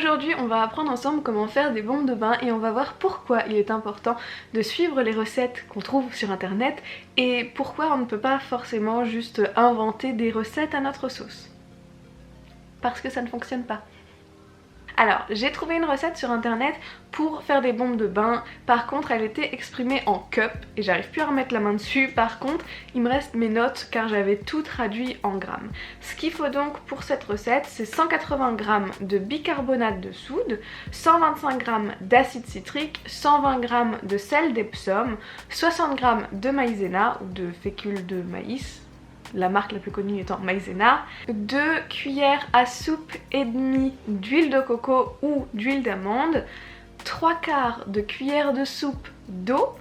Aujourd'hui on va apprendre ensemble comment faire des bombes de bain et on va voir pourquoi il est important de suivre les recettes qu'on trouve sur internet et pourquoi on ne peut pas forcément juste inventer des recettes à notre sauce. Parce que ça ne fonctionne pas. Alors, j'ai trouvé une recette sur internet pour faire des bombes de bain. Par contre, elle était exprimée en cup et j'arrive plus à remettre la main dessus. Par contre, il me reste mes notes car j'avais tout traduit en grammes. Ce qu'il faut donc pour cette recette, c'est 180 g de bicarbonate de soude, 125 g d'acide citrique, 120 g de sel d'Epsom, 60 g de maïzena ou de fécule de maïs. La marque la plus connue étant Maïzena, 2 cuillères à soupe et demie d'huile de coco ou d'huile d'amande, 3/4 de cuillère de soupe d'eau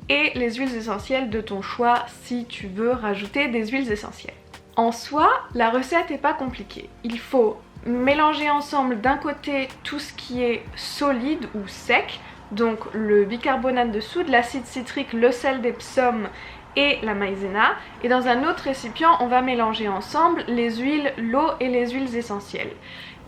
et les huiles essentielles de ton choix si tu veux rajouter des huiles essentielles. En soi, la recette n'est pas compliquée. Il faut mélanger ensemble d'un côté tout ce qui est solide ou sec, donc le bicarbonate de soude, l'acide citrique, le sel d'Epsom et la maïzena, et dans un autre récipient on va mélanger ensemble les huiles, l'eau et les huiles essentielles.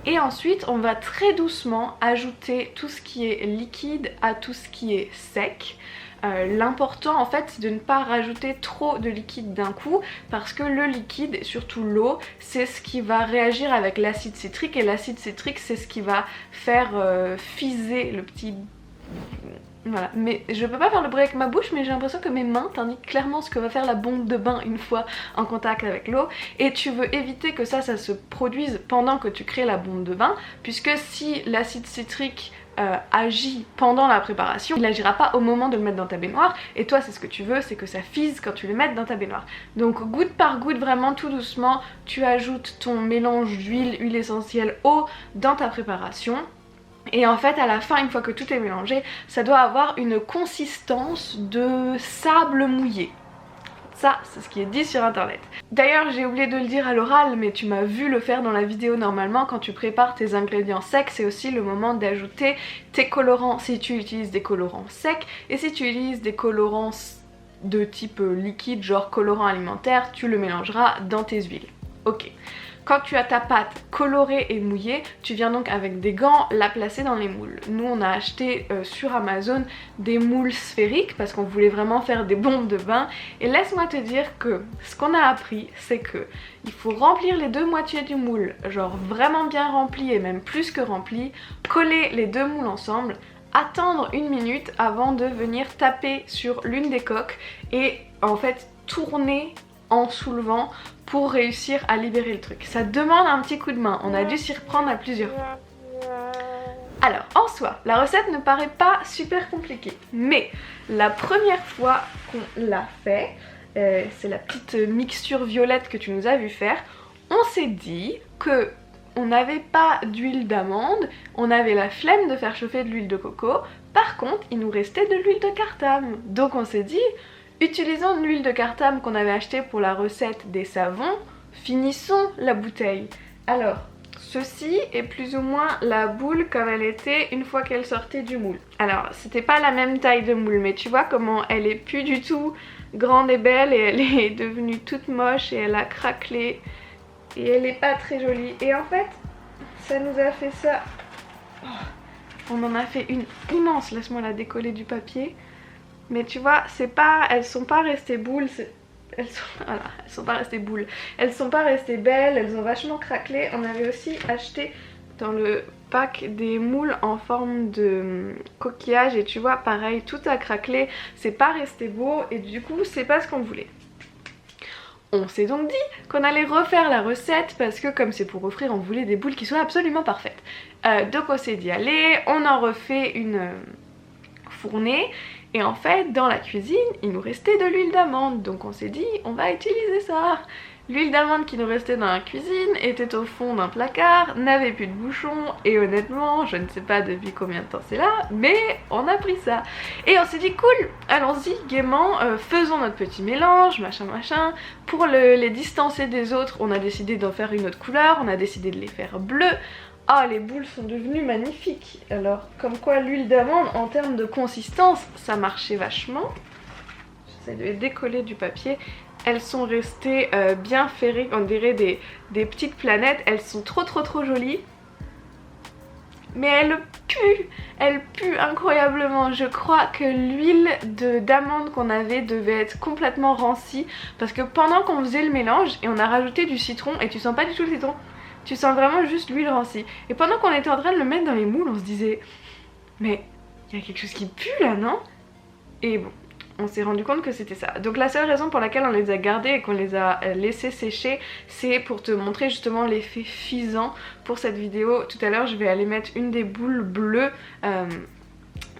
Et ensuite on va très doucement ajouter tout ce qui est liquide à tout ce qui est sec. L'important en fait c'est de ne pas rajouter trop de liquide d'un coup parce que le liquide, et surtout l'eau, c'est ce qui va réagir avec l'acide citrique et l'acide citrique c'est ce qui va faire fiser le petit... Voilà, mais je peux pas faire le bruit avec ma bouche mais j'ai l'impression que mes mains t'indiquent clairement ce que va faire la bombe de bain une fois en contact avec l'eau et tu veux éviter que ça se produise pendant que tu crées la bombe de bain puisque si l'acide citrique agit pendant la préparation, il n'agira pas au moment de le mettre dans ta baignoire et toi c'est ce que tu veux, c'est que ça fise quand tu le mets dans ta baignoire. Donc goutte par goutte, vraiment tout doucement, tu ajoutes ton mélange d'huile, huile essentielle, eau dans ta préparation. Et en fait à la fin, une fois que tout est mélangé, ça doit avoir une consistance de sable mouillé. Ça, c'est ce qui est dit sur internet. D'ailleurs, j'ai oublié de le dire à l'oral, mais tu m'as vu le faire dans la vidéo normalement. Quand tu prépares tes ingrédients secs, c'est aussi le moment d'ajouter tes colorants si tu utilises des colorants secs. Et si tu utilises des colorants de type liquide, genre colorant alimentaire, tu le mélangeras dans tes huiles. Ok. Quand tu as ta pâte colorée et mouillée, tu viens donc avec des gants la placer dans les moules. Nous on a acheté sur Amazon des moules sphériques parce qu'on voulait vraiment faire des bombes de bain. Et laisse-moi te dire que ce qu'on a appris, c'est que il faut remplir les deux moitiés du moule, genre vraiment bien rempli et même plus que rempli, coller les deux moules ensemble, attendre 1 minute avant de venir taper sur l'une des coques et en fait tourner en soulevant pour réussir à libérer le truc. Ça demande un petit coup de main, on a dû s'y reprendre à plusieurs fois. Alors en soi, la recette ne paraît pas super compliquée, mais la première fois qu'on l'a fait, c'est la petite mixture violette que tu nous as vu faire, on s'est dit que on n'avait pas d'huile d'amande, on avait la flemme de faire chauffer de l'huile de coco, par contre il nous restait de l'huile de cartame. Donc on s'est dit, utilisons de l'huile de cartame qu'on avait achetée pour la recette des savons, finissons la bouteille. Alors, ceci est plus ou moins la boule comme elle était une fois qu'elle sortait du moule. Alors, c'était pas la même taille de moule, mais tu vois comment elle est plus du tout grande et belle et elle est devenue toute moche et elle a craquelé et elle est pas très jolie. Et en fait, ça nous a fait ça. Oh, on en a fait une immense, laisse-moi la décoller du papier. Mais tu vois, c'est pas, elles sont pas restées boules, elles sont pas restées boules, elles sont pas restées belles, elles ont vachement craquelé. On avait aussi acheté dans le pack des moules en forme de coquillage et tu vois, pareil, tout a craquelé, c'est pas resté beau et du coup, c'est pas ce qu'on voulait. On s'est donc dit qu'on allait refaire la recette parce que comme c'est pour offrir, on voulait des boules qui soient absolument parfaites. Donc on s'est dit, allez, on en refait une fournée. Et en fait, dans la cuisine, il nous restait de l'huile d'amande, donc on s'est dit, on va utiliser ça. L'huile d'amande qui nous restait dans la cuisine était au fond d'un placard, n'avait plus de bouchon, et honnêtement, je ne sais pas depuis combien de temps c'est là, mais on a pris ça. Et on s'est dit, cool, allons-y gaiement, faisons notre petit mélange, machin machin. Pour les distancer des autres, on a décidé d'en faire une autre couleur, on a décidé de les faire bleues. Ah, les boules sont devenues magnifiques. Alors, comme quoi l'huile d'amande, en termes de consistance, ça marchait vachement. J'essaie de les décoller du papier. Elles sont restées bien ferrées, on dirait des petites planètes. Elles sont trop jolies. mais elle pue incroyablement. Je crois que l'huile d'amande qu'on avait devait être complètement rancie parce que pendant qu'on faisait le mélange et on a rajouté du citron et tu sens pas du tout le citron, tu sens vraiment juste l'huile rancie. Et pendant qu'on était en train de le mettre dans les moules, on se disait mais il y a quelque chose qui pue là, non? Et bon, on s'est rendu compte que c'était ça. Donc la seule raison pour laquelle on les a gardés et qu'on les a laissés sécher, c'est pour te montrer justement l'effet fisant pour cette vidéo. Tout à l'heure je vais aller mettre une des boules bleues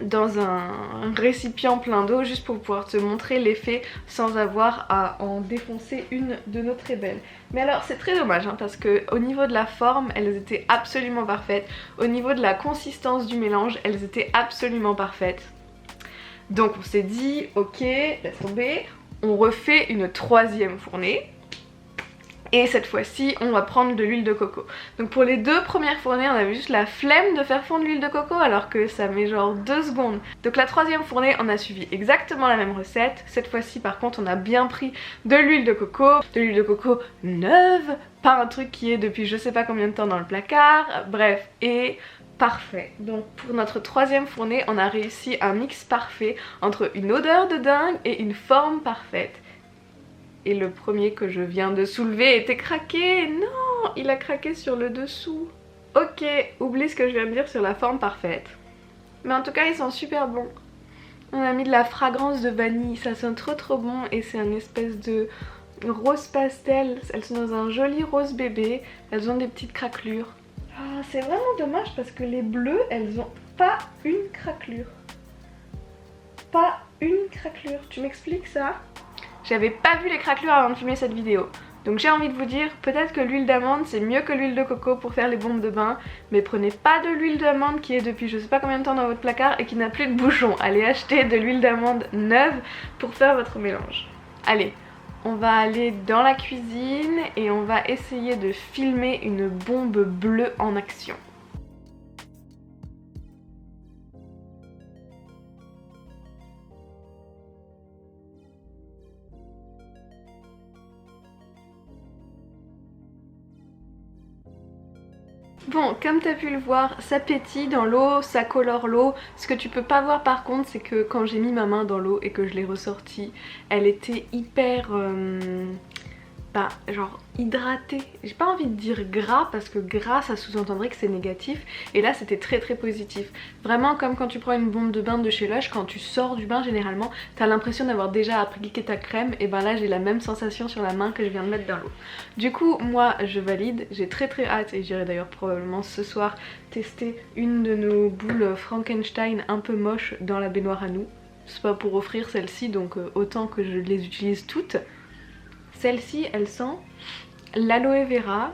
dans un récipient plein d'eau juste pour pouvoir te montrer l'effet sans avoir à en défoncer une de nos très belles. Mais alors c'est très dommage parce que au niveau de la forme elles étaient absolument parfaites, au niveau de la consistance du mélange elles étaient absolument parfaites. Donc on s'est dit ok, laisse tomber, on refait une troisième fournée. Et cette fois-ci, on va prendre de l'huile de coco. Donc pour les deux premières fournées, on avait juste la flemme de faire fondre l'huile de coco alors que ça met genre 2 secondes. Donc la troisième fournée, on a suivi exactement la même recette. Cette fois-ci, par contre, on a bien pris de l'huile de coco neuve, pas un truc qui est depuis je sais pas combien de temps dans le placard. Bref, et parfait. Donc pour notre troisième fournée, on a réussi un mix parfait entre une odeur de dingue et une forme parfaite. Et le premier que je viens de soulever était craqué. Non, il a craqué sur le dessous. Ok, oublie ce que je viens de dire sur la forme parfaite. Mais en tout cas, ils sont super bons. On a mis de la fragrance de vanille, ça sent trop bon et c'est un espèce de rose pastel. Elles sont dans un joli rose bébé, elles ont des petites craquelures. Ah, c'est vraiment dommage parce que les bleues, elles ont pas une craquelure. Pas une craquelure, tu m'expliques ça ? J'avais pas vu les craquelures avant de filmer cette vidéo. Donc j'ai envie de vous dire, peut-être que l'huile d'amande c'est mieux que l'huile de coco pour faire les bombes de bain. Mais prenez pas de l'huile d'amande qui est depuis je sais pas combien de temps dans votre placard et qui n'a plus de bouchon. Allez acheter de l'huile d'amande neuve pour faire votre mélange. Allez, on va aller dans la cuisine et on va essayer de filmer une bombe bleue en action. Bon, comme tu as pu le voir, ça pétille dans l'eau, ça colore l'eau. Ce que tu peux pas voir par contre, c'est que quand j'ai mis ma main dans l'eau et que je l'ai ressortie, elle était hyper... genre hydratée. J'ai pas envie de dire gras parce que gras ça sous-entendrait que c'est négatif et là c'était très positif. Vraiment comme quand tu prends une bombe de bain de chez Lush, quand tu sors du bain généralement t'as l'impression d'avoir déjà appliqué ta crème et ben là j'ai la même sensation sur la main que je viens de mettre dans l'eau. Du coup moi je valide, j'ai très hâte et j'irai d'ailleurs probablement ce soir tester une de nos boules Frankenstein un peu moches dans la baignoire à nous. C'est pas pour offrir celle-ci donc autant que je les utilise toutes. Celle-ci, elle sent l'aloe vera,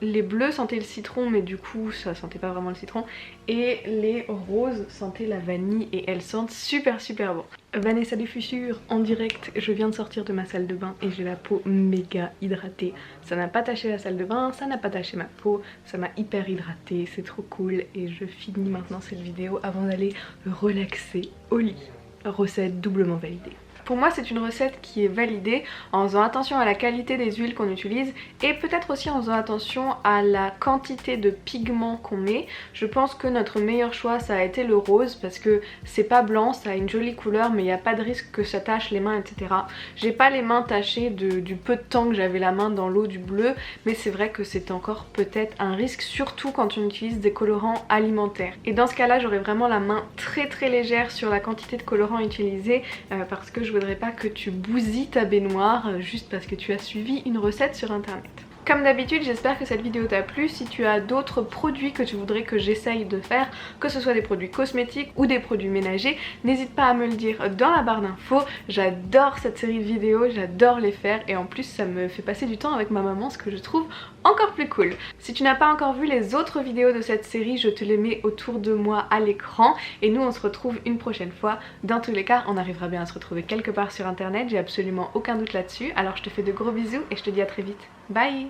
les bleus sentaient le citron mais du coup ça sentait pas vraiment le citron et les roses sentaient la vanille et elles sentent super bon. Vanessa Dufussure en direct, je viens de sortir de ma salle de bain et j'ai la peau méga hydratée. Ça n'a pas taché la salle de bain, ça n'a pas taché ma peau, ça m'a hyper hydratée, c'est trop cool et je finis maintenant cette vidéo avant d'aller relaxer au lit. Recette doublement validée. Pour moi c'est une recette qui est validée en faisant attention à la qualité des huiles qu'on utilise et peut-être aussi en faisant attention à la quantité de pigments qu'on met. Je pense que notre meilleur choix ça a été le rose parce que c'est pas blanc, ça a une jolie couleur mais il n'y a pas de risque que ça tache les mains etc. J'ai pas les mains tachées du peu de temps que j'avais la main dans l'eau du bleu mais c'est vrai que c'est encore peut-être un risque surtout quand on utilise des colorants alimentaires. Et dans ce cas là j'aurais vraiment la main très légère sur la quantité de colorants utilisés parce que je voudrais pas que tu bousilles ta baignoire juste parce que tu as suivi une recette sur internet. Comme d'habitude, j'espère que cette vidéo t'a plu. Si tu as d'autres produits que tu voudrais que j'essaye de faire, que ce soit des produits cosmétiques ou des produits ménagers, n'hésite pas à me le dire dans la barre d'infos. J'adore cette série de vidéos, j'adore les faire et en plus ça me fait passer du temps avec ma maman, ce que je trouve encore plus cool. Si tu n'as pas encore vu les autres vidéos de cette série, je te les mets autour de moi à l'écran et nous on se retrouve une prochaine fois. Dans tous les cas, on arrivera bien à se retrouver quelque part sur internet, j'ai absolument aucun doute là-dessus. Alors je te fais de gros bisous et je te dis à très vite. Bye!